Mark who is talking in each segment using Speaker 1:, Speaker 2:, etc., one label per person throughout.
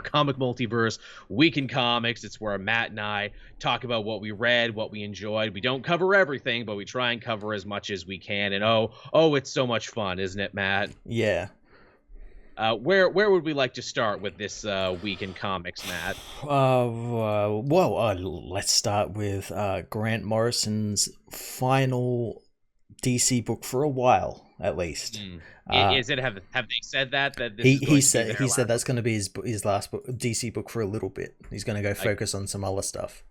Speaker 1: comic multiverse, Week in Comics. It's where Matt and I talk about what we read, what we enjoyed. We don't cover everything, but we try and cover as much as we can. And it's so much fun, isn't it, Matt?
Speaker 2: Yeah.
Speaker 1: Where would we like to start with this Week in Comics, Matt?
Speaker 2: Let's start with Grant Morrison's final DC book for a while, at least.
Speaker 1: Is it have they said that this
Speaker 2: he said that's going to be his last book, DC book for a little bit. He's going to go focus on some other stuff.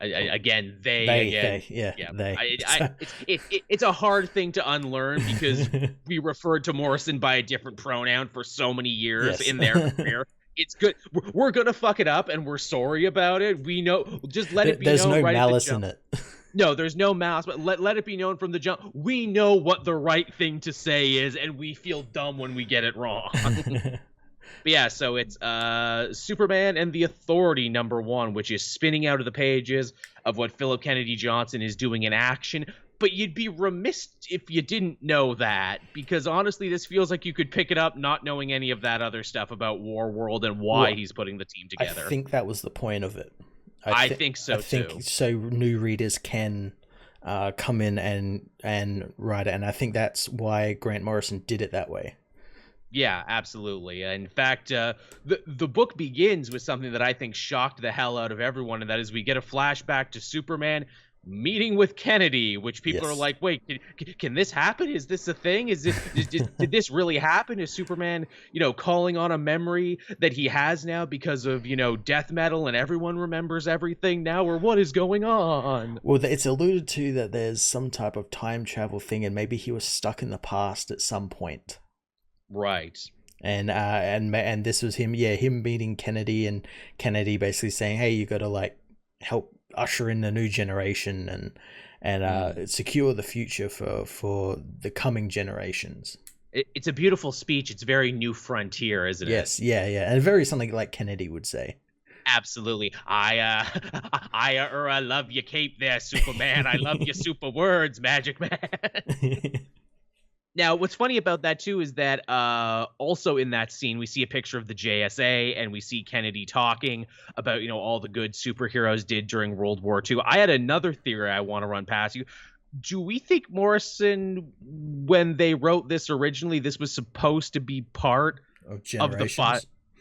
Speaker 1: It's a hard thing to unlearn because we referred to Morrison by a different pronoun for so many years in their career. It's good. We're gonna fuck it up, and we're sorry about it. We know. Just let it be known.
Speaker 2: There's no malice in it.
Speaker 1: No, there's no malice, but let it be known from the jump. We know what the right thing to say is, and we feel dumb when we get it wrong. But yeah, so it's Superman and the Authority #1, which is spinning out of the pages of what Philip Kennedy Johnson is doing in action. But you'd be remiss if you didn't know that, because honestly, this feels like you could pick it up not knowing any of that other stuff about War World and why he's putting the team together.
Speaker 2: I think that was the point of it.
Speaker 1: I think so too.
Speaker 2: So new readers can come in and write it, and I think that's why Grant Morrison did it that way.
Speaker 1: Yeah, absolutely. In fact, the book begins with something that I think shocked the hell out of everyone, and that is we get a flashback to Superman meeting with Kennedy, which people are like, wait, can this happen? Is this a thing? Did this really happen? Is Superman, calling on a memory that he has now because of, death metal and everyone remembers everything now, or what is going on?
Speaker 2: Well, it's alluded to that there's some type of time travel thing, and maybe he was stuck in the past at some point.
Speaker 1: Right.
Speaker 2: And this was him meeting Kennedy, and Kennedy basically saying, hey, you got to help usher in the new generation and secure the future for the coming generations.
Speaker 1: It's a beautiful speech. It's very New Frontier, isn't it?
Speaker 2: Yes, yeah, and very something like Kennedy would say.
Speaker 1: Absolutely. I love your cape there, Superman. I love your super words, Magic Man. Now, what's funny about that, too, is that also in that scene, we see a picture of the JSA, and we see Kennedy talking about, all the good superheroes did during World War II. I had another theory I want to run past you. Do we think Morrison, when they wrote this originally, this was supposed to be part of the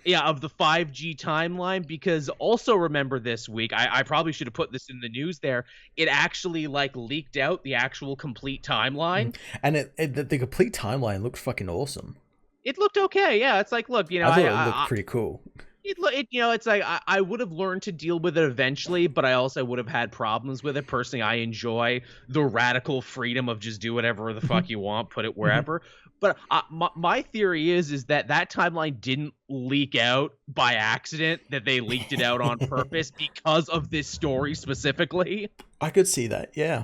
Speaker 1: 5G timeline? Because also remember this week, I probably should have put this in the news there, it actually leaked out the actual complete timeline.
Speaker 2: And the complete timeline looked fucking awesome.
Speaker 1: It looked okay. Yeah. It's like, look,
Speaker 2: I thought it looked pretty cool.
Speaker 1: It's like I would have learned to deal with it eventually, but I also would have had problems with it. Personally, I enjoy the radical freedom of just do whatever the fuck you want, put it wherever. But my theory is that timeline didn't leak out by accident, that they leaked it out on purpose because of this story specifically.
Speaker 2: I could see that, yeah.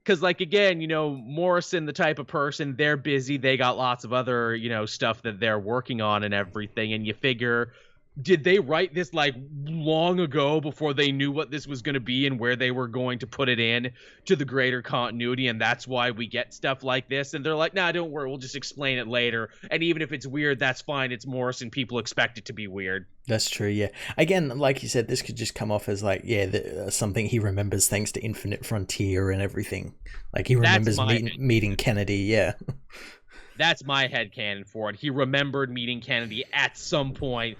Speaker 1: Because, again, Morrison, the type of person, they're busy. They got lots of other, stuff that they're working on and everything. And you figure, did they write this long ago before they knew what this was going to be and where they were going to put it in to the greater continuity? And that's why we get stuff like this. And they're like, nah, don't worry. We'll just explain it later. And even if it's weird, that's fine. It's Morrison. People expect it to be weird.
Speaker 2: That's true, yeah. Again, like you said, this could just come off as something he remembers thanks to Infinite Frontier and everything. He remembers meeting Kennedy, yeah.
Speaker 1: That's my headcanon for it. He remembered meeting Kennedy at some point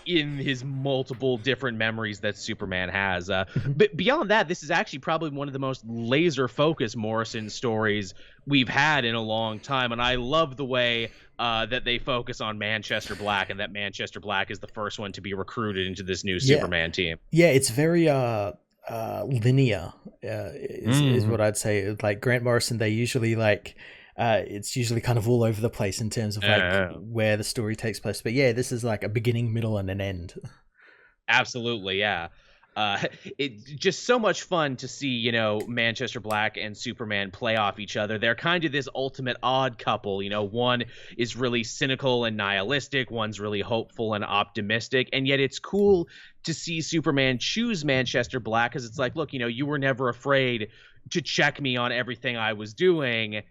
Speaker 1: in his multiple different memories that Superman has. But beyond that, this is actually probably one of the most laser-focused Morrison stories we've had in a long time, and I love the way that they focus on Manchester Black, and that Manchester Black is the first one to be recruited into this new Superman team.
Speaker 2: Yeah, it's very linear, is what I'd say. Grant Morrison, they usually it's usually kind of all over the place in terms of where the story takes place. But yeah, this is a beginning, middle, and an end.
Speaker 1: Absolutely, yeah. It's just so much fun to see, Manchester Black and Superman play off each other. They're kind of this ultimate odd couple. One is really cynical and nihilistic. One's really hopeful and optimistic. And yet it's cool to see Superman choose Manchester Black because it's like, look, you were never afraid to check me on everything I was doing,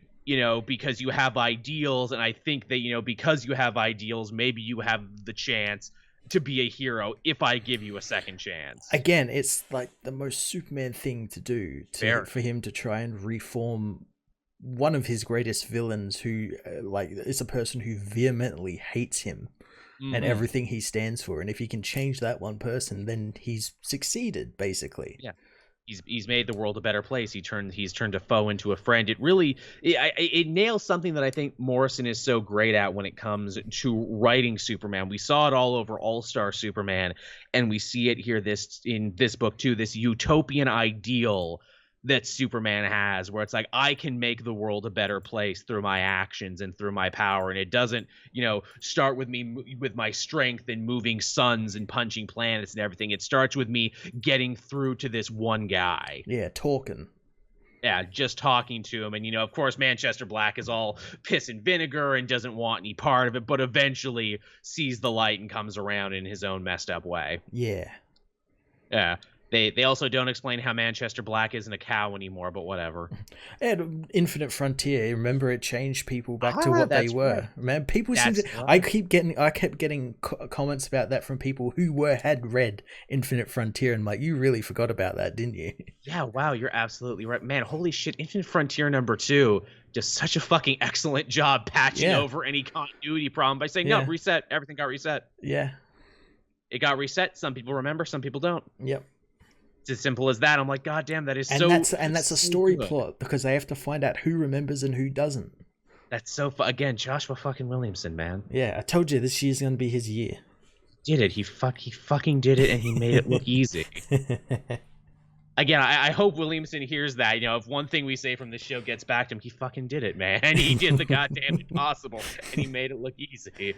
Speaker 1: because you have ideals. And I think that, because you have ideals, maybe you have the chance to be a hero if I give you a second chance.
Speaker 2: Again, it's like the most Superman thing to do for him to try and reform one of his greatest villains, who is a person who vehemently hates him and everything he stands for. And if he can change that one person, then he's succeeded, basically.
Speaker 1: Yeah. He's made the world a better place. He's turned a foe into a friend. It nails something that I think Morrison is so great at when it comes to writing Superman. We saw it all over All-Star Superman, and we see it here in this book too. This utopian ideal that Superman has, where it's like, I can make the world a better place through my actions and through my power. And it doesn't, start with me with my strength and moving suns and punching planets and everything. It starts with me getting through to this one guy.
Speaker 2: Yeah, talking.
Speaker 1: Yeah, just talking to him. And, of course, Manchester Black is all piss and vinegar and doesn't want any part of it, but eventually sees the light and comes around in his own messed up way.
Speaker 2: Yeah.
Speaker 1: Yeah. They also don't explain how Manchester Black isn't a cow anymore, but whatever.
Speaker 2: And Infinite Frontier, remember, it changed people back to what they were. Right. Man, people seem to. Right. I kept getting comments about that from people who had read Infinite Frontier, and you really forgot about that, didn't you?
Speaker 1: Yeah, wow, you're absolutely right, man. Holy shit, Infinite Frontier #2 does such a fucking excellent job patching over any continuity problem by saying no, reset, everything got reset.
Speaker 2: Yeah,
Speaker 1: it got reset. Some people remember, some people don't.
Speaker 2: Yep.
Speaker 1: It's as simple as that. I'm like, God damn, that is
Speaker 2: that's a story plot, because they have to find out who remembers and who doesn't.
Speaker 1: That's so again, Joshua fucking Williamson, man.
Speaker 2: Yeah, I told you this year's gonna be his year.
Speaker 1: Did it? He fucking did it, and he made it look easy. Again, I hope Williamson hears that. If one thing we say from this show gets back to him, he fucking did it, man. He did the goddamn impossible, and he made it look easy.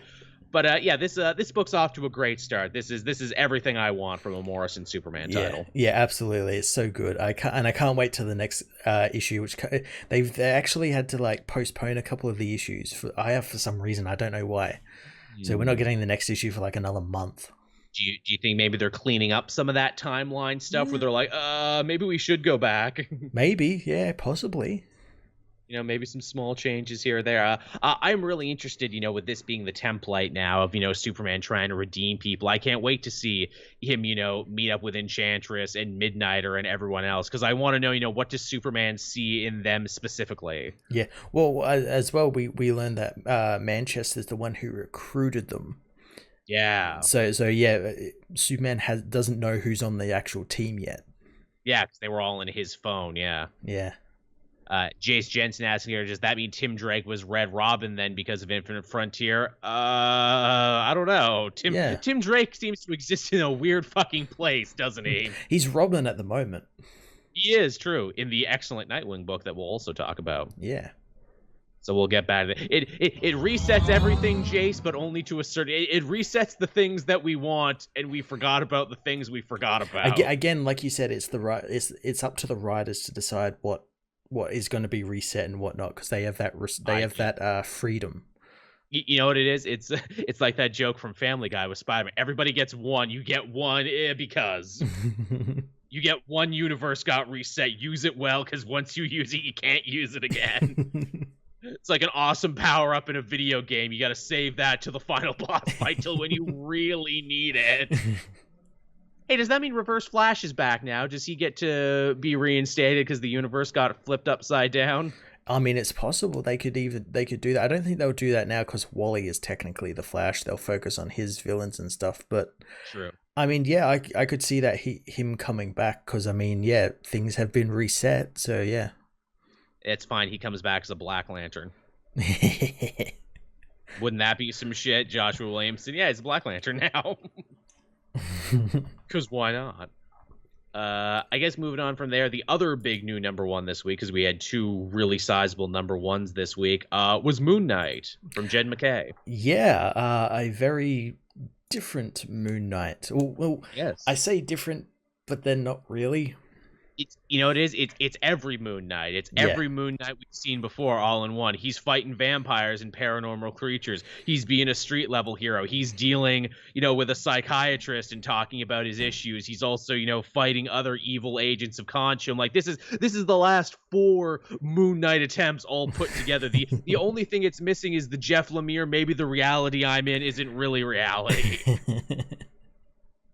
Speaker 1: But this book's off to a great start. This is everything I want from a Morrison Superman title.
Speaker 2: Yeah, absolutely. It's so good. I can't wait till the next issue, which they actually had to postpone a couple of the issues for some reason. I don't know why. So we're not getting the next issue for another month.
Speaker 1: Do you think maybe they're cleaning up some of that timeline stuff where they're like, maybe we should go back?
Speaker 2: Maybe, yeah, possibly.
Speaker 1: Maybe some small changes here or there. I'm really interested, with this being the template now of, Superman trying to redeem people. I can't wait to see him, meet up with Enchantress and Midnighter and everyone else, because I want to know, what does Superman see in them specifically?
Speaker 2: Yeah, well, as well, we learned that Manchester's the one who recruited them.
Speaker 1: Yeah.
Speaker 2: So yeah, Superman doesn't know who's on the actual team yet.
Speaker 1: Yeah, because they were all in his phone. Yeah.
Speaker 2: Yeah.
Speaker 1: Jace Jensen asking here, does that mean Tim Drake was Red Robin then because of Infinite Frontier? I don't know. Tim Drake seems to exist in a weird fucking place, doesn't he?
Speaker 2: He's Robin at the moment.
Speaker 1: He is, true, in the excellent Nightwing book that we'll also talk about.
Speaker 2: Yeah.
Speaker 1: So we'll get back to it. It resets everything, Jace, but only to a certain. It resets the things that we want, and we forgot about the things we forgot about.
Speaker 2: Again, like you said, it's up to the writers to decide what is going to be reset and what not, because they have that freedom.
Speaker 1: You know what it is? It's like that joke from Family Guy with Spider-Man. Everybody gets one. You get one because you get one universe got reset. Use it well, because once you use it, you can't use it again. It's like an awesome power-up in a video game. You got to save that to the final boss fight till when you really need it. Hey, does that mean Reverse Flash is back now? Does he get to be reinstated because the universe got flipped upside down?
Speaker 2: I mean, it's possible they could do that. I don't think they'll do that now because Wally is technically the Flash. They'll focus on his villains and stuff. But
Speaker 1: true.
Speaker 2: I mean, yeah, I could see that him coming back, because I mean, yeah, things have been reset. So yeah,
Speaker 1: it's fine. He comes back as a Black Lantern. Wouldn't that be some shit, Joshua Williamson? Yeah, he's a Black Lantern now. Because why not? I guess moving on from there, the other big new #1 this week, because we had two really sizable #1s this week, was Moon Knight from Jed MacKay.
Speaker 2: Yeah, a very different Moon Knight. Well,
Speaker 1: yes.
Speaker 2: I say different, but then not really.
Speaker 1: It's it is it's every Moon Knight. It's
Speaker 2: Yeah.
Speaker 1: every Moon Knight we've seen before, all in one. He's fighting vampires and paranormal creatures. He's being a street level hero. He's dealing, with a psychiatrist and talking about his issues. He's also, fighting other evil agents of Khonshu. Like this is the last 4 Moon Knight attempts all put together. The only thing it's missing is the Jeff Lemire, maybe the reality I'm in isn't really reality.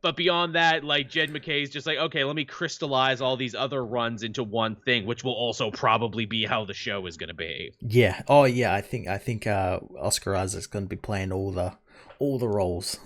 Speaker 1: But beyond that, like, Jed MacKay's just like, okay, let me crystallize all these other runs into one thing, which will also probably be how the show is going to be.
Speaker 2: Yeah. Oh, yeah. I think Oscar Isaac's going to be playing all the roles.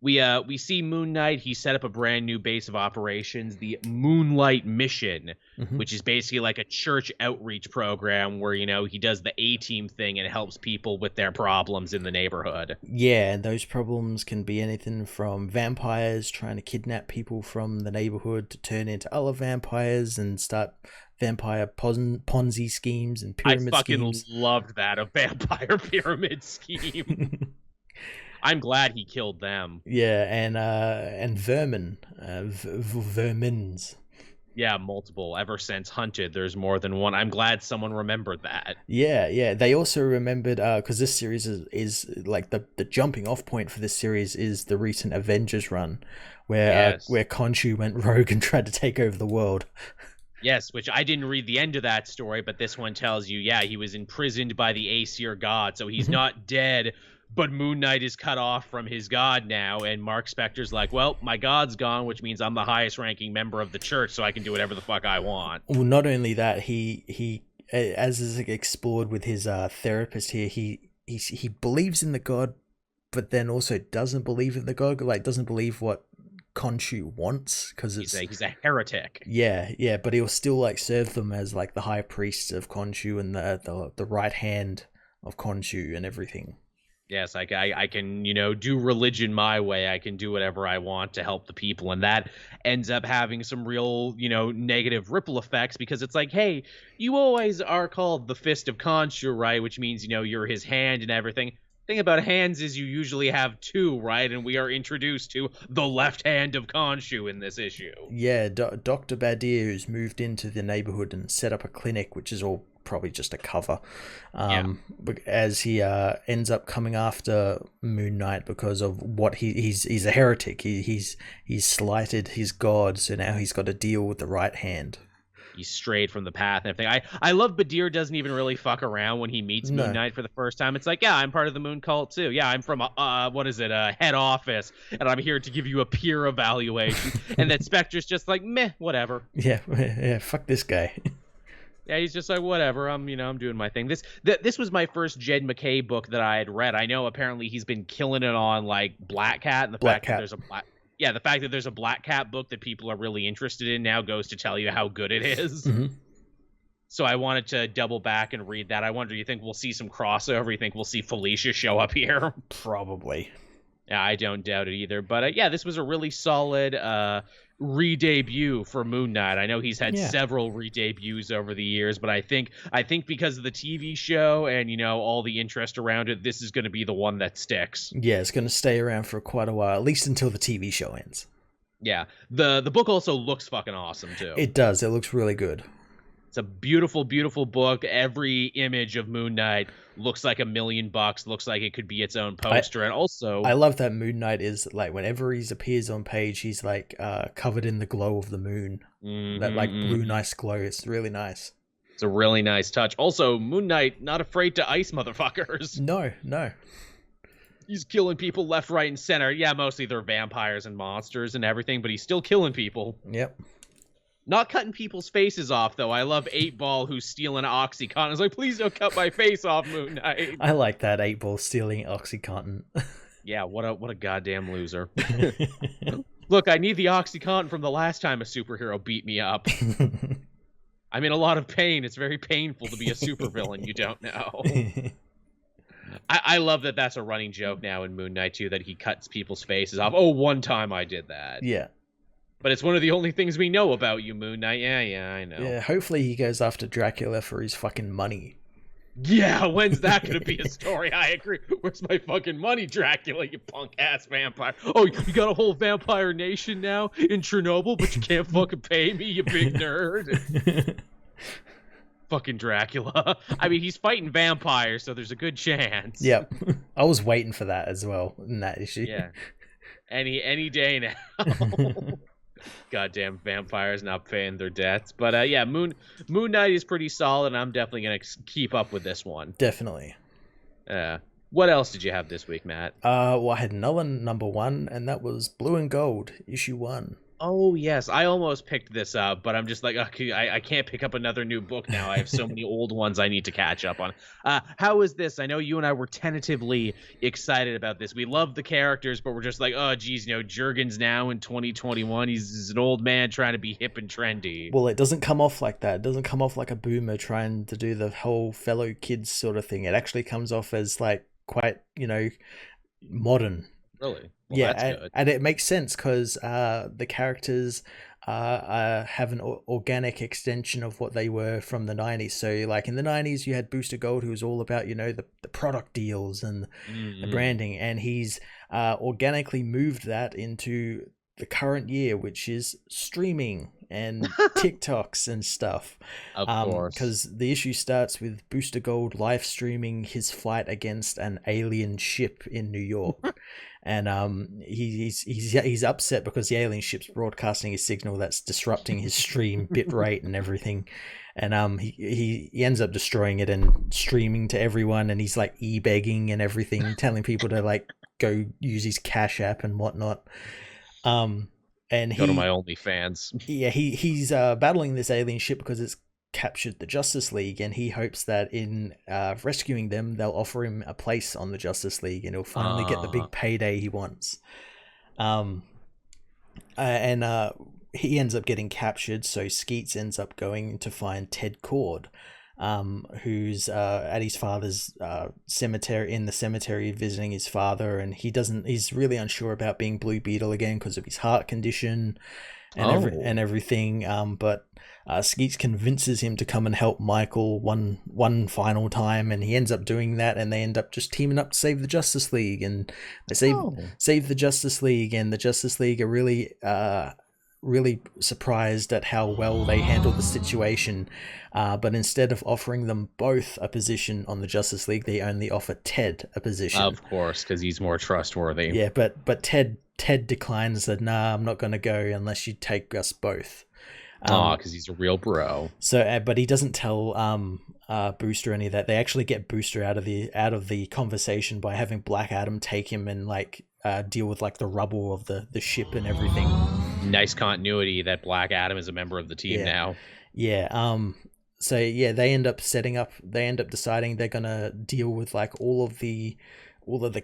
Speaker 1: We see Moon Knight. He set up a brand new base of operations, the Moonlight Mission, which is basically like a church outreach program where, he does the A-team thing and helps people with their problems in the neighborhood.
Speaker 2: Yeah, and those problems can be anything from vampires trying to kidnap people from the neighborhood to turn into other vampires and start vampire Ponzi schemes and pyramid schemes.
Speaker 1: I fucking loved that, a vampire pyramid scheme. I'm glad he killed them.
Speaker 2: Yeah, and vermin, vermins.
Speaker 1: Yeah, multiple. Ever since Hunted, there's more than one. I'm glad someone remembered that.
Speaker 2: Yeah. They also remembered because this series is like the jumping off point for this series is the recent Avengers run, where Khonshu went rogue and tried to take over the world.
Speaker 1: Yes, which I didn't read the end of that story, but this one tells you, he was imprisoned by the Aesir god, so he's not dead. But Moon Knight is cut off from his god now, and Mark Spector's like, well, my god's gone, which means I'm the highest-ranking member of the church, so I can do whatever the fuck I want.
Speaker 2: Well, not only that, he as is explored with his therapist here, he believes in the god, but then also doesn't believe in the god, like doesn't believe what Khonshu wants, because
Speaker 1: he's a heretic.
Speaker 2: Yeah, but he'll still like serve them as like the high priest of Khonshu and the right hand of Khonshu and everything.
Speaker 1: Yes, I can, do religion my way. I can do whatever I want to help the people. And that ends up having some real, negative ripple effects because it's like, hey, you always are called the Fist of Khonshu, right? Which means, you're his hand and everything. Thing about hands is you usually have 2, right? And we are introduced to the left hand of Khonshu in this issue.
Speaker 2: Yeah, Dr. Badir, who's moved into the neighborhood and set up a clinic, which is all probably just a cover, as he ends up coming after Moon Knight because of what he's a heretic. He's slighted his god, so now he's got to deal with the right hand.
Speaker 1: He's strayed from the path and everything. I love Badir doesn't even really fuck around when he meets Moon Knight for the first time. It's like, yeah, I'm part of the Moon Cult too. Yeah, I'm from a head office, and I'm here to give you a peer evaluation. And that Spectre's just like, meh, whatever.
Speaker 2: Yeah, fuck this guy.
Speaker 1: Yeah, he's just like, whatever. I'm doing my thing. This was my first Jed MacKay book that I had read. I know apparently he's been killing it on like Black Cat, and the fact that there's a Black Cat book that people are really interested in now goes to tell you how good it is. So I wanted to double back and read that. I wonder, you think we'll see some crossover? You think we'll see Felicia show up here?
Speaker 2: Probably.
Speaker 1: Yeah, I don't doubt it either. But this was a really solid re-debut for Moon Knight. I know he's had several re-debuts over the years, but I think because of the TV show and all the interest around it, this is going to be the one that sticks.
Speaker 2: Yeah, it's going to stay around for quite a while, at least until the TV show ends.
Speaker 1: Yeah, the book also looks fucking awesome too.
Speaker 2: It does. It looks really good.
Speaker 1: It's a beautiful, beautiful book. Every image of Moon Knight looks like $1 million. Looks like it could be its own poster. And also,
Speaker 2: I love that Moon Knight is like whenever he appears on page, he's like covered in the glow of the moon. That like blue, nice glow. It's really nice.
Speaker 1: It's a really nice touch. Also, Moon Knight not afraid to ice motherfuckers.
Speaker 2: No.
Speaker 1: He's killing people left, right, and center. Yeah, mostly they're vampires and monsters and everything, but he's still killing people.
Speaker 2: Yep.
Speaker 1: Not cutting people's faces off, though. I love 8-Ball who's stealing OxyContin. I was like, please don't cut my face off, Moon Knight.
Speaker 2: I like that, 8-Ball stealing OxyContin.
Speaker 1: Yeah, what a goddamn loser. Look, I need the OxyContin from the last time a superhero beat me up. I'm in a lot of pain. It's very painful to be a supervillain you don't know. I love that that's a running joke now in Moon Knight, too, that he cuts people's faces off. Oh, one time I did that.
Speaker 2: Yeah.
Speaker 1: But it's one of the only things we know about you, Moon Knight. Yeah, I know.
Speaker 2: Yeah, hopefully he goes after Dracula for his fucking money.
Speaker 1: Yeah, when's that gonna be a story? I agree. Where's my fucking money, Dracula, you punk ass vampire? Oh, you got a whole vampire nation now in Chernobyl, but you can't fucking pay me, you big nerd. Fucking Dracula. I mean, he's fighting vampires, so there's a good chance.
Speaker 2: Yep. I was waiting for that as well in that issue.
Speaker 1: Yeah. Any day now. Goddamn vampires not paying their debts. But yeah, Moon Knight is pretty solid, and I'm definitely gonna keep up with this one.
Speaker 2: Definitely.
Speaker 1: What else did you have this week, Matt?
Speaker 2: Well, I had another number one, and that was Blue and Gold, issue 1.
Speaker 1: Oh yes, I almost picked this up, but I'm just like, okay, I can't pick up another new book now. I have so many old ones I need to catch up on. How is this? I know you and I were tentatively excited about this. We love the characters, but we're just like, oh geez, Jurgen's now in 2021. He's an old man trying to be hip and trendy.
Speaker 2: Well, it doesn't come off like that. It doesn't come off like a boomer trying to do the whole fellow kids sort of thing. It actually comes off as like quite, modern.
Speaker 1: Really? Well,
Speaker 2: yeah, and it makes sense because the characters have an organic extension of what they were from the 90s. So like in the 90s you had Booster Gold, who was all about the product deals and the branding, and he's organically moved that into the current year, which is streaming and TikToks and stuff.
Speaker 1: Of course.
Speaker 2: Because the issue starts with Booster Gold live streaming his fight against an alien ship in New York. And he's upset because the alien ship's broadcasting a signal that's disrupting his stream bitrate and everything. And he ends up destroying it and streaming to everyone, and he's like e-begging and everything, telling people to like go use his Cash App and whatnot. And
Speaker 1: go to my OnlyFans.
Speaker 2: Yeah, he's battling this alien ship because it's captured the Justice League, and he hopes that in rescuing them they'll offer him a place on the Justice League and he'll finally get the big payday he wants. And he ends up getting captured, so Skeets ends up going to find Ted Kord, who's at his father's cemetery visiting his father, and he's really unsure about being Blue Beetle again because of his heart condition and everything. But Skeets convinces him to come and help Michael one final time, and he ends up doing that, and they end up just teaming up to save the Justice League, and they save the Justice League, and the Justice League are really surprised at how well they handled the situation. But instead of offering them both a position on the Justice League, they only offer Ted a position.
Speaker 1: Of course, because he's more trustworthy.
Speaker 2: Yeah, but Ted declines, that nah, I'm not going to go unless you take us both.
Speaker 1: Because he's a real bro.
Speaker 2: So, but he doesn't tell Booster any of that. They actually get Booster out of the conversation by having Black Adam take him and like deal with like the rubble of the ship and everything.
Speaker 1: Nice continuity that Black Adam is a member of the team now.
Speaker 2: Yeah. So yeah, they end up deciding they're gonna deal with like all of the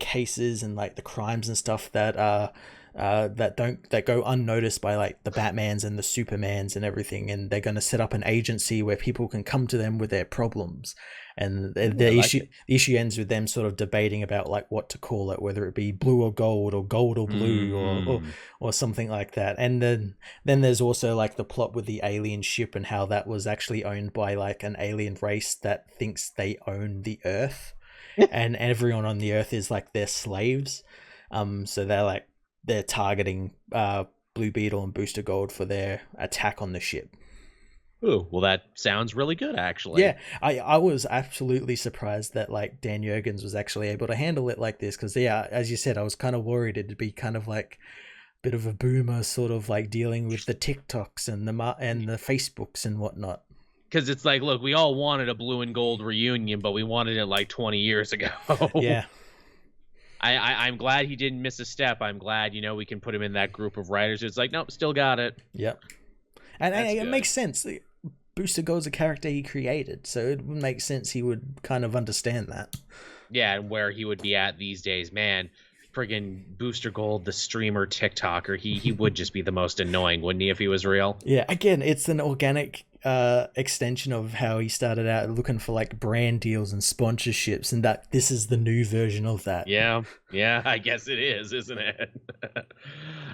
Speaker 2: cases and like the crimes and stuff that go unnoticed by like the Batmans and the Supermans and everything, and they're going to set up an agency where people can come to them with their problems, and the issue ends with them sort of debating about like what to call it, whether it be blue or gold or blue or something like that. And then there's also like the plot with the alien ship and how that was actually owned by like an alien race that thinks they own the Earth, and everyone on the Earth is like their slaves. So they're targeting Blue Beetle and Booster Gold for their attack on the ship.
Speaker 1: Ooh, well, that sounds really good, actually.
Speaker 2: Yeah, I was absolutely surprised that like Dan Jurgens was actually able to handle it like this, because yeah, as you said, I was kind of worried it'd be kind of like a bit of a boomer, sort of like dealing with the TikToks and the Facebooks and whatnot.
Speaker 1: Because it's like, look, we all wanted a blue and gold reunion, but we wanted it like 20 years ago.
Speaker 2: Yeah.
Speaker 1: I'm glad he didn't miss a step. I'm glad, we can put him in that group of writers. It's like, nope, still got it.
Speaker 2: Yep. And it makes sense. Booster Gold's a character he created, so it would make sense he would kind of understand that.
Speaker 1: Yeah, and where he would be at these days, man. Friggin' Booster Gold, the streamer TikToker, he would just be the most annoying, wouldn't he, if he was real?
Speaker 2: Yeah, again, it's an organic extension of how he started out looking for like brand deals and sponsorships, and that this is the new version of that.
Speaker 1: Yeah, I guess it is, isn't it?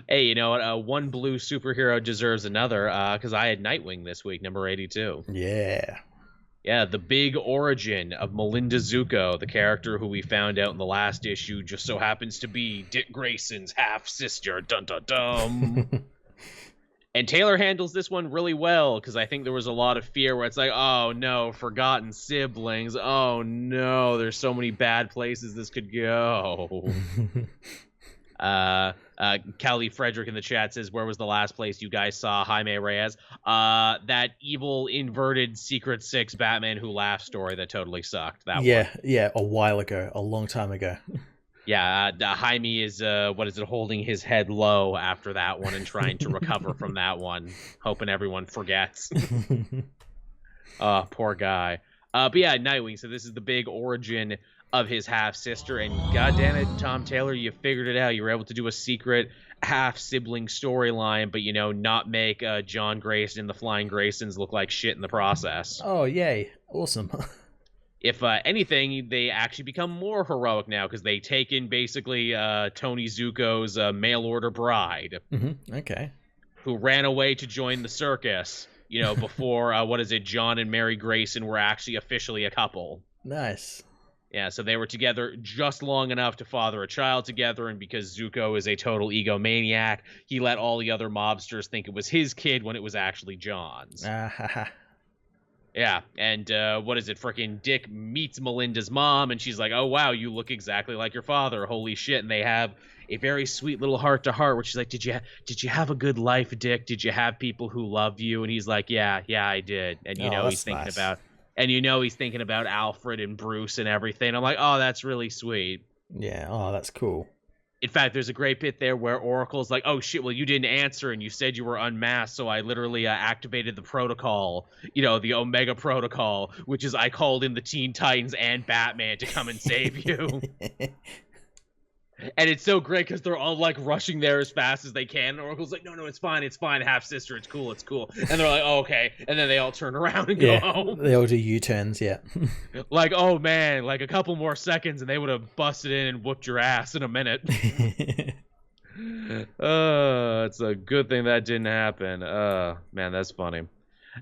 Speaker 1: Hey, you know what? One blue superhero deserves another, because I had Nightwing this week, number 82.
Speaker 2: Yeah.
Speaker 1: Yeah, the big origin of Melinda Zuko, the character who we found out in the last issue just so happens to be Dick Grayson's half-sister. Dun dun dun. And Taylor handles this one really well, because I think there was a lot of fear where it's like, oh no, forgotten siblings. Oh no, there's so many bad places this could go. Callie Frederick in the chat says, where was the last place you guys saw Jaime Reyes? That evil inverted Secret Six Batman Who Laughs story that totally sucked. That one.
Speaker 2: Yeah, a while ago, a long time ago.
Speaker 1: Yeah, Jaime is holding his head low after that one and trying to recover from that one, hoping everyone forgets. Poor guy. But yeah, Nightwing. So this is the big origin of his half sister, and goddamn it, Tom Taylor, you figured it out. You were able to do a secret half sibling storyline, but not make John Grayson and the Flying Graysons look like shit in the process.
Speaker 2: Oh yay, awesome.
Speaker 1: If anything, they actually become more heroic now because they take in basically Tony Zuko's mail order bride,
Speaker 2: okay,
Speaker 1: who ran away to join the circus. Before John and Mary Grayson were actually officially a couple.
Speaker 2: Nice.
Speaker 1: Yeah, so they were together just long enough to father a child together, and because Zuko is a total egomaniac, he let all the other mobsters think it was his kid when it was actually John's. Yeah, and frickin' Dick meets Melinda's mom, and she's like, oh, wow, you look exactly like your father, holy shit, and they have a very sweet little heart-to-heart where she's like, did you have a good life, Dick? Did you have people who loved you? And he's like, yeah, I did. And he's thinking
Speaker 2: nice.
Speaker 1: he's thinking about Alfred and Bruce and everything. I'm like, oh, that's really sweet.
Speaker 2: Yeah, oh, that's cool.
Speaker 1: In fact, there's a great bit there where Oracle's like, oh, shit, well, you didn't answer, and you said you were unmasked, so I literally activated the protocol, the Omega Protocol, which is I called in the Teen Titans and Batman to come and save you. And it's so great because they're all, like, rushing there as fast as they can, and Oracle's like, no, it's fine, half-sister, it's cool. And they're like, oh, okay, and then they all turn around and go home.
Speaker 2: They all do U-turns, yeah.
Speaker 1: Like, oh, man, like, a couple more seconds, and they would have busted in and whooped your ass in a minute. It's a good thing that didn't happen. Man, that's funny.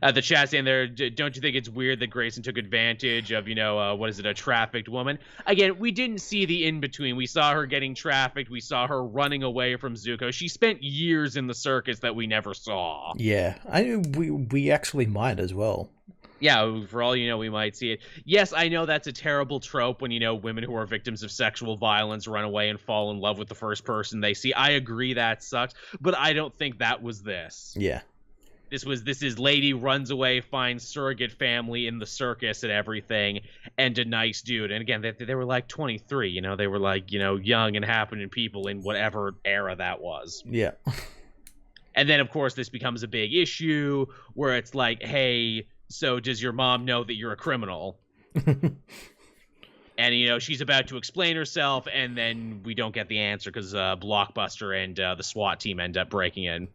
Speaker 1: The chat saying there, don't you think it's weird that Grayson took advantage of, a trafficked woman? Again, we didn't see the in-between. We saw her getting trafficked. We saw her running away from Zuko. She spent years in the circus that we never saw.
Speaker 2: Yeah, we actually might as well.
Speaker 1: Yeah, for all you know, we might see it. Yes, I know that's a terrible trope when, women who are victims of sexual violence run away and fall in love with the first person they see. I agree that sucks, but I don't think that was this.
Speaker 2: Yeah.
Speaker 1: This is lady runs away, finds surrogate family in the circus and everything, and a nice dude. And again, they were like 23, they were like, young and happening people in whatever era that was.
Speaker 2: Yeah.
Speaker 1: And then, of course, this becomes a big issue where it's like, hey, so does your mom know that you're a criminal? And, she's about to explain herself, and then we don't get the answer because Blockbuster and the SWAT team end up breaking in.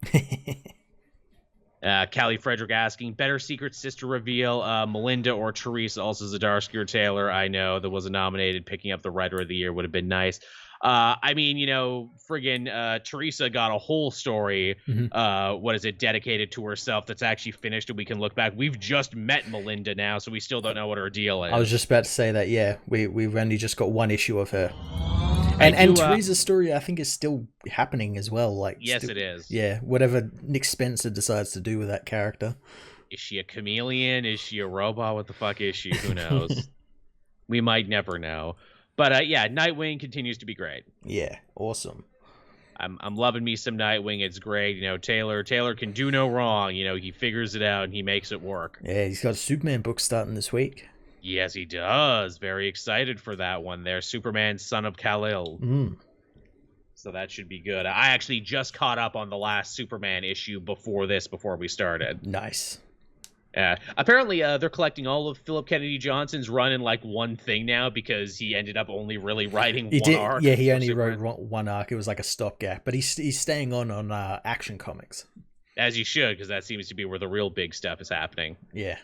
Speaker 1: Callie Frederick asking, better Secret Sister reveal, Melinda or Teresa, also Zdarsky or Taylor. I know that was nominated. Picking up the Writer of the Year would have been nice. I mean, friggin' Teresa got a whole story, dedicated to herself that's actually finished, and we can look back. We've just met Melinda now, so we still don't know what her deal is.
Speaker 2: I was just about to say that, yeah, we've only just got one issue of her. And Teresa's story, I think, is still happening as well. Like,
Speaker 1: yes, it is.
Speaker 2: Yeah, whatever Nick Spencer decides to do with that character.
Speaker 1: Is she a chameleon? Is she a robot? What the fuck is she? Who knows? We might never know. But yeah, Nightwing continues to be great.
Speaker 2: Yeah, awesome.
Speaker 1: I'm loving me some Nightwing. It's great. Taylor can do no wrong. He figures it out and he makes it work.
Speaker 2: Yeah, he's got a Superman book starting this week.
Speaker 1: Yes, he does. Very excited for that one there. Superman, Son of Kal-El. So that should be good. I actually just caught up on the last Superman issue before we started.
Speaker 2: Nice.
Speaker 1: Apparently, they're collecting all of Philip Kennedy Johnson's run in like one thing now because he ended up only really writing one arc.
Speaker 2: Yeah, he only wrote one arc. It was like a stopgap, but he's staying on Action Comics.
Speaker 1: As you should, because that seems to be where the real big stuff is happening.
Speaker 2: Yeah.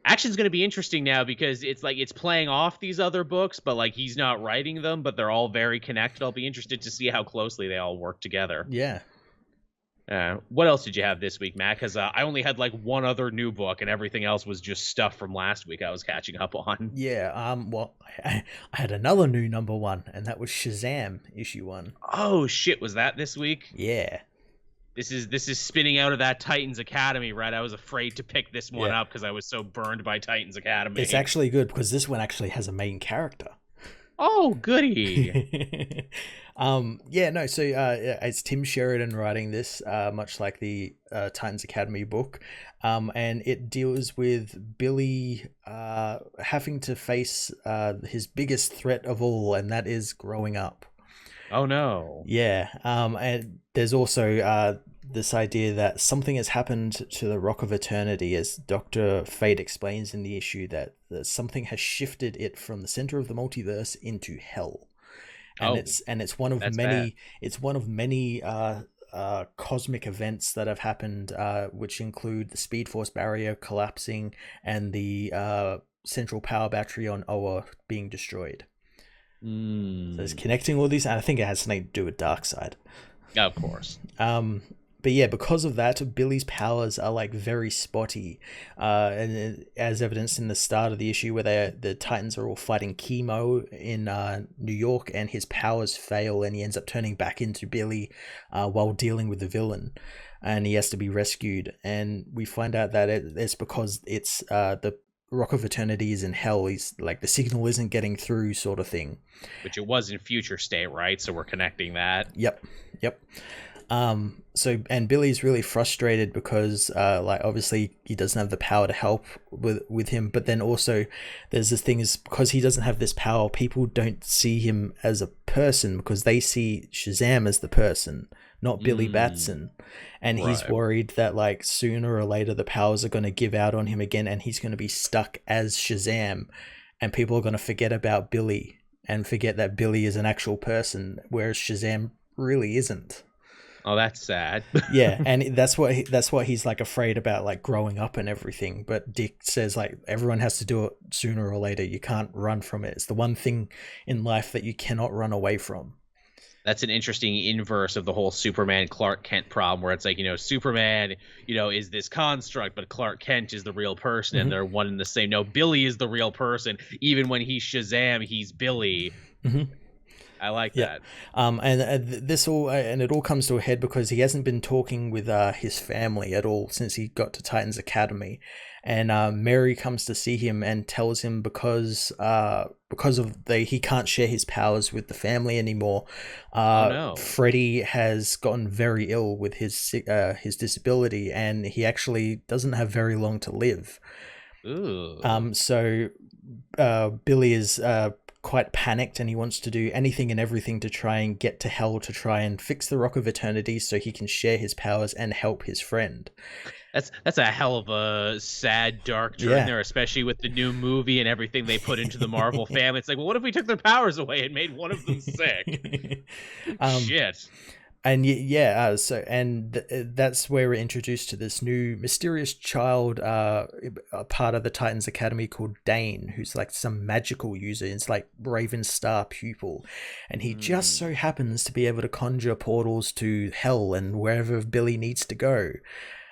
Speaker 1: Action's going to be interesting now because it's playing off these other books, but like he's not writing them, but they're all very connected. I'll be interested to see how closely they all work together.
Speaker 2: Yeah.
Speaker 1: What else did you have this week, Matt? Because I only had like one other new book, and everything else was just stuff from last week I was catching up on.
Speaker 2: Yeah. Well, I had another new #1, and that was Shazam issue 1.
Speaker 1: Oh shit! Was that this week?
Speaker 2: Yeah.
Speaker 1: This is spinning out of that Titans Academy, right? I was afraid to pick this one up because I was so burned by Titans Academy.
Speaker 2: It's actually good because this one actually has a main character.
Speaker 1: Oh, goody.
Speaker 2: Yeah, no, so it's Tim Sheridan writing this, much like the Titans Academy book. And it deals with Billy having to face his biggest threat of all, and that is growing up.
Speaker 1: Oh no.
Speaker 2: Yeah. And there's also this idea that something has happened to the Rock of Eternity, as Dr. Fate explains in the issue, that something has shifted it from the center of the multiverse into hell. And it's one of many bad. It's one of many cosmic events that have happened, which include the Speed Force barrier collapsing and the central power battery on Oa being destroyed. So it's connecting all these, and I think it has something to do with Darkseid.
Speaker 1: Of course.
Speaker 2: But yeah, because of that, Billy's powers are like very spotty, and as evidenced in the start of the issue, where the Titans are all fighting Chemo in New York, and his powers fail, and he ends up turning back into Billy while dealing with the villain, and he has to be rescued. And we find out that it's because it's the Rock of Eternity is in hell. He's like, the signal isn't getting through, sort of thing.
Speaker 1: Which it was in Future State, right? So we're connecting that.
Speaker 2: Yep. So, and Billy's really frustrated because like, obviously he doesn't have the power to help with him, but then also there's this thing, is because he doesn't have this power, people don't see him as a person, because they see Shazam as the person, not Billy Batson. And he's worried that like sooner or later the powers are going to give out on him again, and he's going to be stuck as Shazam, and people are going to forget about Billy and forget that Billy is an actual person, whereas Shazam really isn't.
Speaker 1: Oh, that's sad.
Speaker 2: Yeah, and that's what he's like afraid about, like growing up and everything. But Dick says like everyone has to do it sooner or later. You can't run from it. It's the one thing in life that you cannot run away from.
Speaker 1: That's an interesting inverse of the whole Superman Clark Kent problem, where it's like, Superman, is this construct, but Clark Kent is the real person, and they're one and the same. No, Billy is the real person. Even when he's Shazam, he's Billy. I like that.
Speaker 2: And this all, and it all comes to a head because he hasn't been talking with his family at all since he got to Titans Academy, and Mary comes to see him and tells him because of he can't share his powers with the family anymore. Freddy has gotten very ill with his disability, and he actually doesn't have very long to live.
Speaker 1: Ooh.
Speaker 2: So Billy is quite panicked, and he wants to do anything and everything to try and get to hell to try and fix the Rock of Eternity so he can share his powers and help his friend.
Speaker 1: That's a hell of a sad, dark turn there, especially with the new movie and everything they put into the Marvel family. It's like, well, what if we took their powers away and made one of them sick? Shit.
Speaker 2: And that's where we're introduced to this new mysterious child, a part of the Titans Academy, called Dane, who's like some magical user. It's like Raven's star pupil, and he just so happens to be able to conjure portals to hell and wherever Billy needs to go.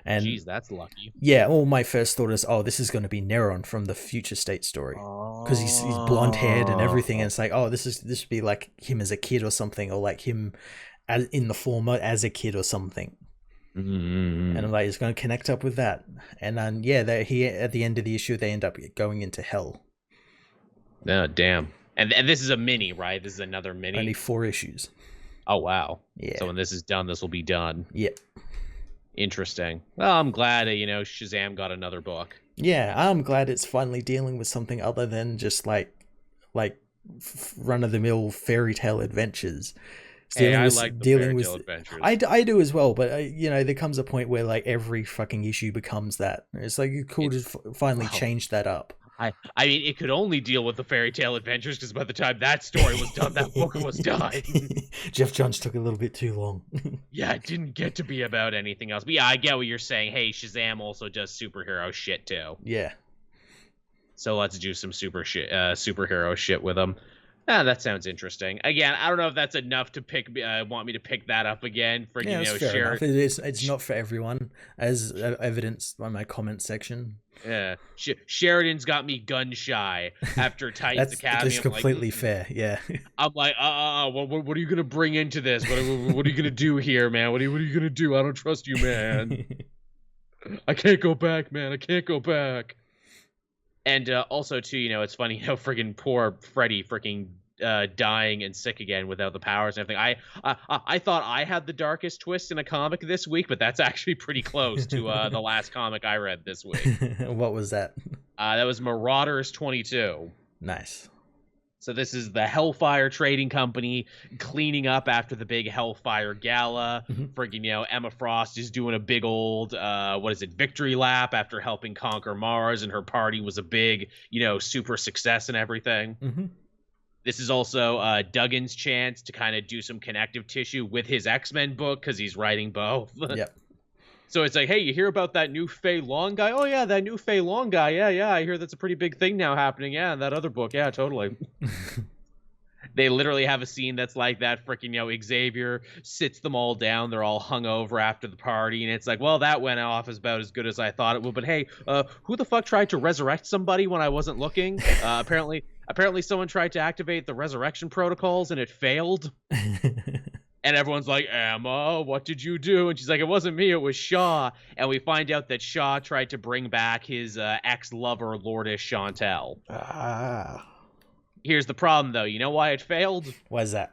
Speaker 2: And
Speaker 1: jeez, that's lucky.
Speaker 2: Yeah, well, my first thought is, this is going to be Neron from the Future State story, because he's blonde haired and everything, and it's like, this would be like him as a kid or something, or like him as in the former as a kid or something. And I'm like, he's going to connect up with that, and then at the end of the issue they end up going into hell.
Speaker 1: Oh damn! And this is a mini, right? This is another mini.
Speaker 2: Only 4 issues.
Speaker 1: Oh wow!
Speaker 2: Yeah.
Speaker 1: So when this is done, this will be done.
Speaker 2: Yep.
Speaker 1: Interesting. Well, I'm glad Shazam got another book.
Speaker 2: Yeah, I'm glad it's finally dealing with something other than just like run-of-the-mill fairy tale adventures.
Speaker 1: I like the fairy tale adventures.
Speaker 2: I do as well, but there comes a point where like every fucking issue becomes that. It's like cool to finally change that up.
Speaker 1: I mean, it could only deal with the fairy tale adventures, because by the time that story was done, that book was done.
Speaker 2: Jeff Johns took a little bit too long.
Speaker 1: Yeah, it didn't get to be about anything else. But yeah, I get what you're saying. Hey, Shazam also does superhero shit too.
Speaker 2: Yeah.
Speaker 1: So let's do some superhero shit with him. That sounds interesting. Again, I don't know if that's enough to want me to pick that up again. For
Speaker 2: Yeah, that's fair
Speaker 1: share.
Speaker 2: enough. It's not for everyone, as evidenced by my comment section.
Speaker 1: Yeah, Sheridan's got me gun shy after Titans Academy.
Speaker 2: That's completely fair. Yeah.
Speaker 1: I'm like, what are you gonna bring into this? What are you gonna do here, man? What are you gonna do? I don't trust you, man. I can't go back, man. I can't go back. And also, too, it's funny how friggin' poor Freddy freaking dying and sick again without the powers and everything. I thought I had the darkest twist in a comic this week, but that's actually pretty close to the last comic I read this week.
Speaker 2: What was that?
Speaker 1: That was Marauders 22.
Speaker 2: Nice.
Speaker 1: So this is the Hellfire Trading Company cleaning up after the big Hellfire Gala. Friggin', Emma Frost is doing a big old, victory lap after helping conquer Mars, and her party was a big, super success and everything. This is also Duggan's chance to kind of do some connective tissue with his X-Men book, because he's writing both.
Speaker 2: Yep.
Speaker 1: So it's like, hey, you hear about that new Fei Long guy? Oh, yeah, that new Fei Long guy. Yeah, I hear that's a pretty big thing now happening. Yeah, in that other book. Yeah, totally. They literally have a scene that's like that. Freaking, Xavier sits them all down. They're all hungover after the party. And it's like, well, that went off about as good as I thought it would. But hey, who the fuck tried to resurrect somebody when I wasn't looking? Apparently someone tried to activate the resurrection protocols and it failed. And everyone's like, Emma, what did you do? And she's like, it wasn't me, it was Shaw. And we find out that Shaw tried to bring back his ex-lover, Lourdes Chantel. Here's the problem, though. You know why it failed?
Speaker 2: Why is that?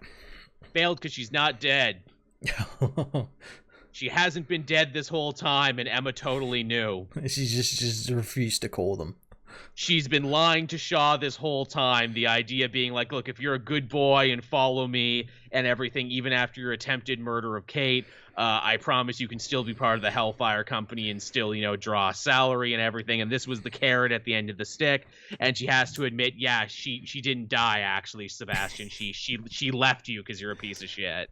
Speaker 1: Failed because she's not dead. She hasn't been dead this whole time, and Emma totally knew.
Speaker 2: She just refused to call them.
Speaker 1: She's been lying to Shaw this whole time. The idea being like, look, if you're a good boy and follow me and everything, even after your attempted murder of Kate, I promise you can still be part of the Hellfire Company and still, draw a salary and everything. And this was the carrot at the end of the stick. And she has to admit, yeah, she didn't die, actually, Sebastian. She left you because you're a piece of shit.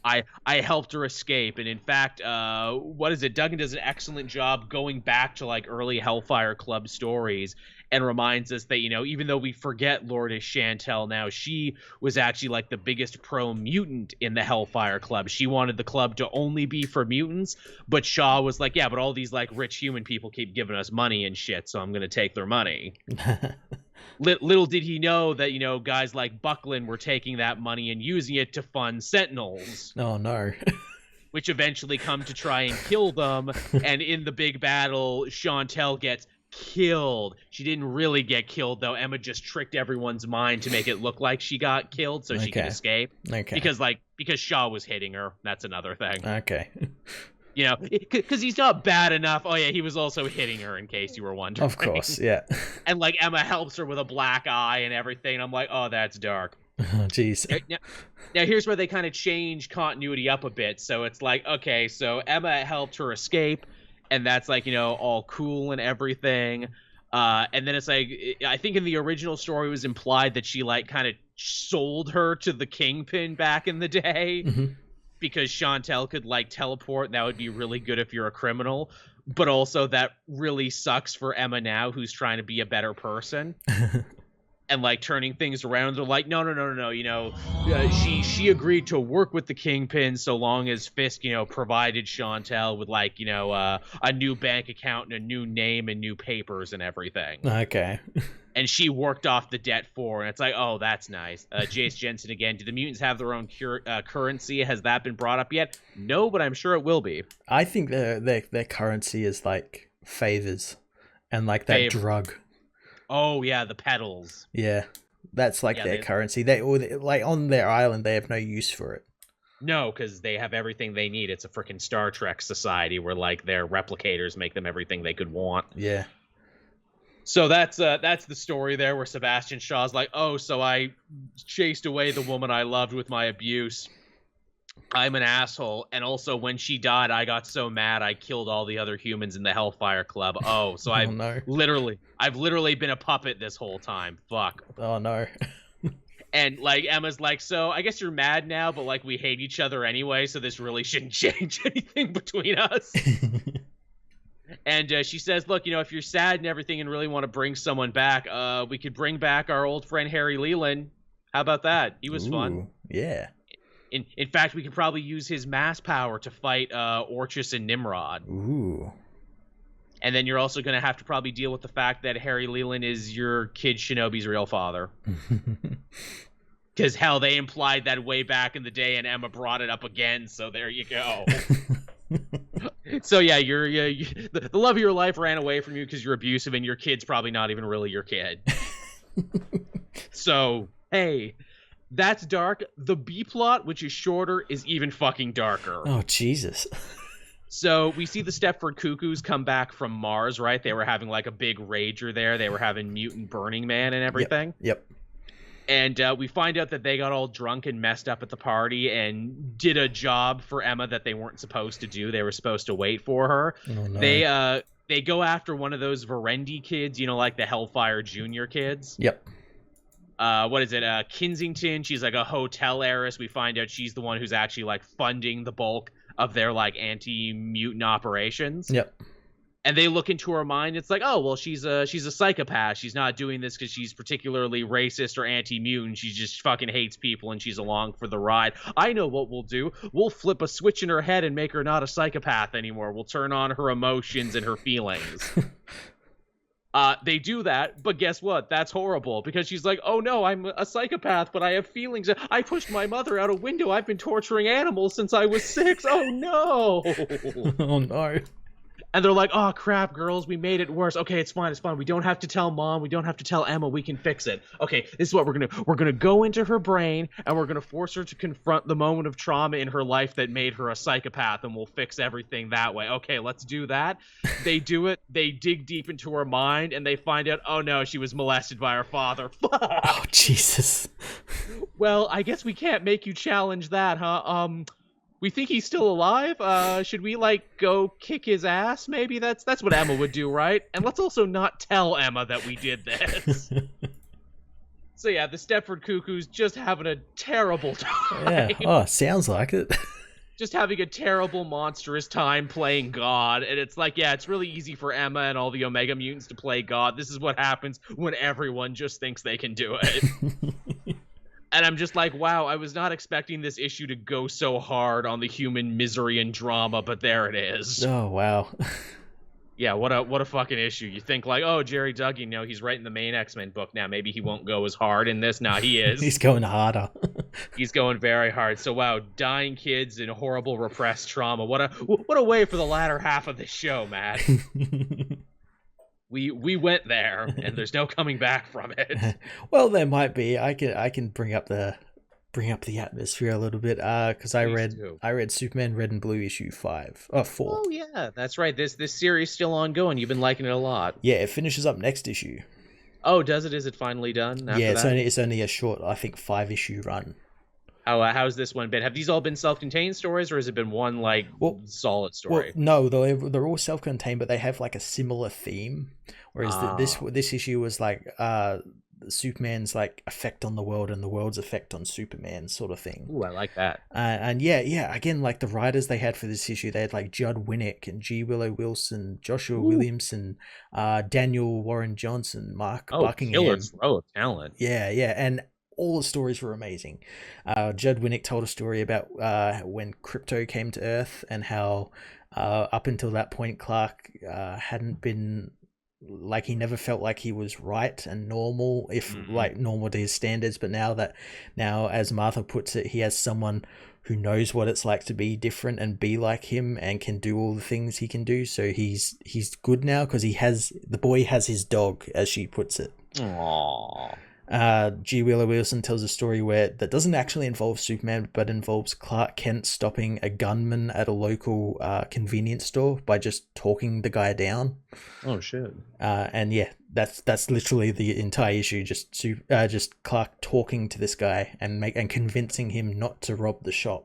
Speaker 1: I helped her escape, and in fact, Duggan does an excellent job going back to like early Hellfire Club stories and reminds us that, even though we forget Lourdes Chantel now, she was actually like the biggest pro-mutant in the Hellfire Club. She wanted the club to only be for mutants, but Shaw was like, yeah, but all these like rich human people keep giving us money and shit, so I'm gonna take their money. Little did he know that, guys like Buckland were taking that money and using it to fund Sentinels.
Speaker 2: Oh, no.
Speaker 1: Which eventually come to try and kill them. And in the big battle, Chantel gets killed. She didn't really get killed, though. Emma just tricked everyone's mind to make it look like she got killed so she could escape.
Speaker 2: Okay.
Speaker 1: Because Shaw was hitting her. That's another thing.
Speaker 2: Okay.
Speaker 1: Because he's not bad enough. Oh, yeah, he was also hitting her, in case you were wondering.
Speaker 2: Of course, yeah.
Speaker 1: And, like, Emma helps her with a black eye and everything. And I'm like, oh, that's dark.
Speaker 2: Oh, jeez.
Speaker 1: Now, here's where they kind of change continuity up a bit. So it's like, okay, so Emma helped her escape, and that's, like, all cool and everything. And then it's like, I think in the original story it was implied that she, like, kind of sold her to the Kingpin back in the day. Mm-hmm. Because Chantel could like teleport, and that would be really good if you're a criminal, but also that really sucks for Emma now, who's trying to be a better person. And like turning things around. They're like, no, she agreed to work with the Kingpin so long as Fisk, provided Chantel with like, a new bank account and a new name and new papers and everything.
Speaker 2: Okay.
Speaker 1: And she worked off the debt for, and it's like, oh, that's nice. Jace Jensen again. Do the mutants have their own currency? Has that been brought up yet? No, but I'm sure it will be.
Speaker 2: I think their currency is like favors and like that drug.
Speaker 1: Oh yeah, the petals.
Speaker 2: Yeah, that's like their currency. They like on their island, they have no use for it.
Speaker 1: No, because they have everything they need. It's a freaking Star Trek society where like their replicators make them everything they could want.
Speaker 2: Yeah.
Speaker 1: So that's the story there, where Sebastian Shaw's like, oh, so I chased away the woman I loved with my abuse. I'm an asshole, and also when she died, I got so mad I killed all the other humans in the Hellfire Club. Oh, so I've literally been a puppet this whole time. Fuck.
Speaker 2: Oh no.
Speaker 1: And like Emma's like, so I guess you're mad now, but like we hate each other anyway, so this really shouldn't change anything between us. And she says, look, if you're sad and everything and really want to bring someone back, we could bring back our old friend Harry Leland. How about that? He was fun.
Speaker 2: Yeah.
Speaker 1: In fact, we could probably use his mass power to fight Orchis and Nimrod.
Speaker 2: Ooh.
Speaker 1: And then you're also going to have to probably deal with the fact that Harry Leland is your kid Shinobi's real father. Because, hell, they implied that way back in the day, and Emma brought it up again, so there you go. So, yeah, the love of your life ran away from you because you're abusive, and your kid's probably not even really your kid. So, hey, that's dark. The B-plot, which is shorter, is even fucking darker.
Speaker 2: Oh, Jesus.
Speaker 1: So we see the Stepford Cuckoos come back from Mars, right? They were having like a big rager there. They were having Mutant Burning Man and everything.
Speaker 2: Yep. And
Speaker 1: we find out that they got all drunk and messed up at the party and did a job for Emma that they weren't supposed to do. They were supposed to wait for her.
Speaker 2: Oh, no.
Speaker 1: They go after one of those Verendi kids, like the Hellfire Junior kids.
Speaker 2: Yep.
Speaker 1: What is it? Kensington. She's like a hotel heiress. We find out she's the one who's actually like funding the bulk of their like anti-mutant operations.
Speaker 2: Yep.
Speaker 1: And they look into her mind. It's like, oh, well, she's a psychopath. She's not doing this because she's particularly racist or anti-mutant. She just fucking hates people and she's along for the ride. I know what we'll do. We'll flip a switch in her head and make her not a psychopath anymore. We'll turn on her emotions and her feelings. They do that, but guess what? That's horrible because she's like, oh no, I'm a psychopath, but I have feelings. I pushed my mother out a window. I've been torturing animals since I was 6. Oh no.
Speaker 2: Oh no.
Speaker 1: And they're like, oh crap, girls, we made it worse. Okay, it's fine. We don't have to tell Mom. We don't have to tell Emma. We can fix it. Okay, this is what we're gonna do. We're gonna go into her brain and we're gonna force her to confront the moment of trauma in her life that made her a psychopath, and we'll fix everything that way. Okay, let's do that. They do it. They dig deep into her mind and they find out, oh no, she was molested by her father.
Speaker 2: Oh Jesus.
Speaker 1: Well, I guess we can't make you challenge that, huh? We think he's still alive. Should we go kick his ass? Maybe that's what Emma would do, right? And let's also not tell Emma that we did this. So yeah, the Stepford Cuckoos just having a terrible time.
Speaker 2: Yeah. Oh, sounds like it.
Speaker 1: Just having a terrible, monstrous time playing God. And it's like, yeah, it's really easy for Emma and all the Omega Mutants to play God. This is what happens when everyone just thinks they can do it. And I'm just like, wow, I was not expecting this issue to go so hard on the human misery and drama, but there it is.
Speaker 2: Oh, wow.
Speaker 1: Yeah, what a fucking issue. You think like, oh, Jerry Duggan, he's writing the main X-Men book now. Maybe he won't go as hard in this. Nah, he is.
Speaker 2: He's going harder.
Speaker 1: He's going very hard. So wow, dying kids and horrible repressed trauma. What a way for the latter half of the show, Matt. We went there, and there's no coming back from it.
Speaker 2: Well, there might be. I can bring up the atmosphere a little bit. Because I read Superman Red and Blue issue 4.
Speaker 1: Oh yeah, that's right. This series still ongoing. You've been liking it a lot.
Speaker 2: Yeah, it finishes up next issue.
Speaker 1: Oh, does it? Is it finally done?
Speaker 2: Yeah, it's only a short, I think, 5-issue run.
Speaker 1: How's this one been? Have these all been self-contained stories, or has it been one solid story?
Speaker 2: Well, no, they're all self-contained, but they have a similar theme. Whereas this issue was Superman's effect on the world and the world's effect on Superman sort of thing.
Speaker 1: Ooh, I like that.
Speaker 2: And yeah, again, the writers they had for this issue, they had Judd Winnick and G. Willow Wilson, Joshua Williamson, Daniel Warren Johnson, Mark Buckingham.
Speaker 1: Killer throw of talent.
Speaker 2: Yeah, and all the stories were amazing. Judd Winnick told a story about when Krypto came to Earth and how up until that point Clark hadn't been he never felt like he was right and normal, if normal to his standards. But now, as Martha puts it, he has someone who knows what it's like to be different and be like him and can do all the things he can do. So he's good now because the boy has his dog, as she puts it.
Speaker 1: Aww.
Speaker 2: G. Wheeler Wilson tells a story that doesn't actually involve Superman, but involves Clark Kent stopping a gunman at a local convenience store by just talking the guy down.
Speaker 1: Oh shit!
Speaker 2: And yeah, that's literally the entire issue. Just Clark talking to this guy and convincing him not to rob the shop.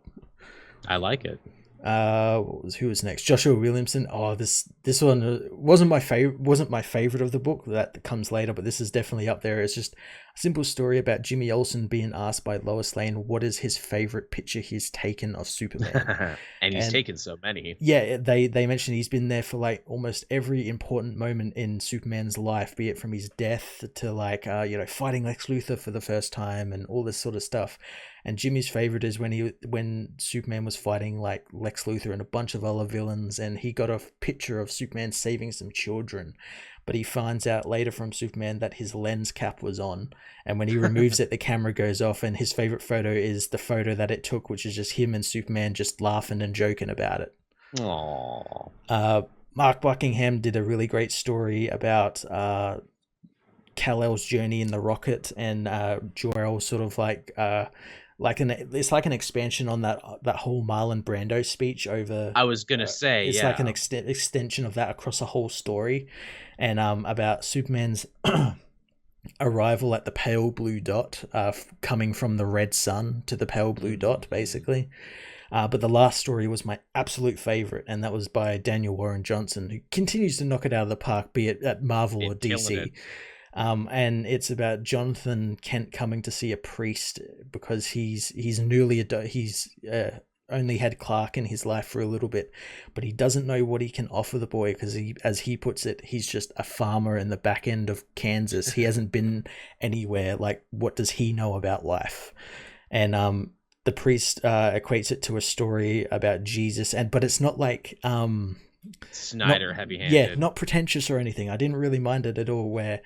Speaker 1: I like it.
Speaker 2: Who was next? Joshua Williamson. Oh, this one wasn't my favorite of the book. That comes later, but this is definitely up there. It's just a simple story about Jimmy Olsen being asked by Lois Lane what is his favorite picture he's taken of Superman.
Speaker 1: And he's taken so many.
Speaker 2: Yeah, they mentioned he's been there for like almost every important moment in Superman's life, be it from his death to like fighting Lex Luthor for the first time and all this sort of stuff. And Jimmy's favorite is when Superman was fighting like Lex Luthor and a bunch of other villains, and he got a picture of Superman saving some children, but he finds out later from Superman that his lens cap was on, and when he removes it, the camera goes off, and his favorite photo is the photo that it took, which is just him and Superman just laughing and joking about it.
Speaker 1: Aww.
Speaker 2: Mark Buckingham did a really great story about Kal-El's journey in the rocket, and Jor-El sort of it's like an expansion on that whole Marlon Brando speech over.
Speaker 1: I was gonna say
Speaker 2: it's like an extension of that across a whole story, and about Superman's arrival at the pale blue dot, coming from the red sun to the pale blue dot, basically. But the last story was my absolute favorite, and that was by Daniel Warren Johnson, who continues to knock it out of the park, be it at Marvel or DC. And it's about Jonathan Kent coming to see a priest because he's only had Clark in his life for a little bit, but he doesn't know what he can offer the boy because as he puts it, he's just a farmer in the back end of Kansas. He hasn't been anywhere. Like, what does he know about life? And the priest equates it to a story about Jesus, but it's not like
Speaker 1: Snyder heavy-handed.
Speaker 2: Yeah, not pretentious or anything. I didn't really mind it at all, where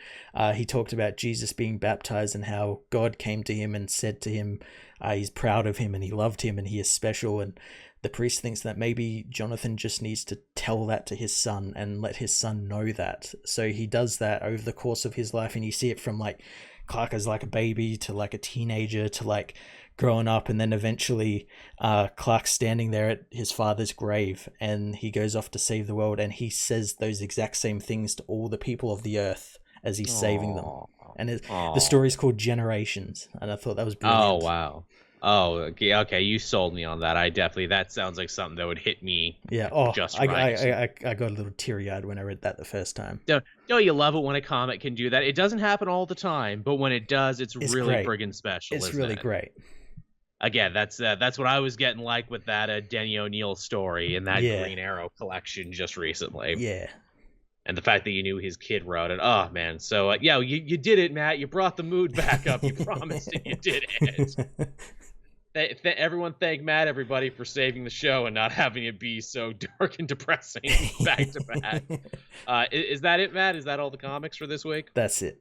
Speaker 2: he talked about Jesus being baptized and how God came to him and said to him he's proud of him and he loved him and he is special, and the priest thinks that maybe Jonathan just needs to tell that to his son and let his son know that. So he does that over the course of his life, and you see it from like Clark as like a baby to like a teenager to like growing up, and then eventually Clark's standing there at his father's grave, and he goes off to save the world, and he says those exact same things to all the people of the earth as he's saving them. And the story's called Generations, and I thought that was brilliant.
Speaker 1: Oh, wow. Oh, okay, you sold me on that. That sounds like something that would hit me.
Speaker 2: Yeah. Just right. I got a little teary-eyed when I read that the first time.
Speaker 1: Don't you love it when a comic can do that? It doesn't happen all the time, but when it does, it's really friggin' special.
Speaker 2: It's really great.
Speaker 1: Again, that's what I was getting like with that Denny O'Neil story in that Green Arrow collection just recently.
Speaker 2: Yeah.
Speaker 1: And the fact that you knew his kid wrote it. Oh, man. So, you did it, Matt. You brought the mood back up. You promised it. You did it. Everyone thank Matt, everybody, for saving the show and not having it be so dark and depressing back to back. Is that it, Matt? Is that all the comics for this week?
Speaker 2: That's it.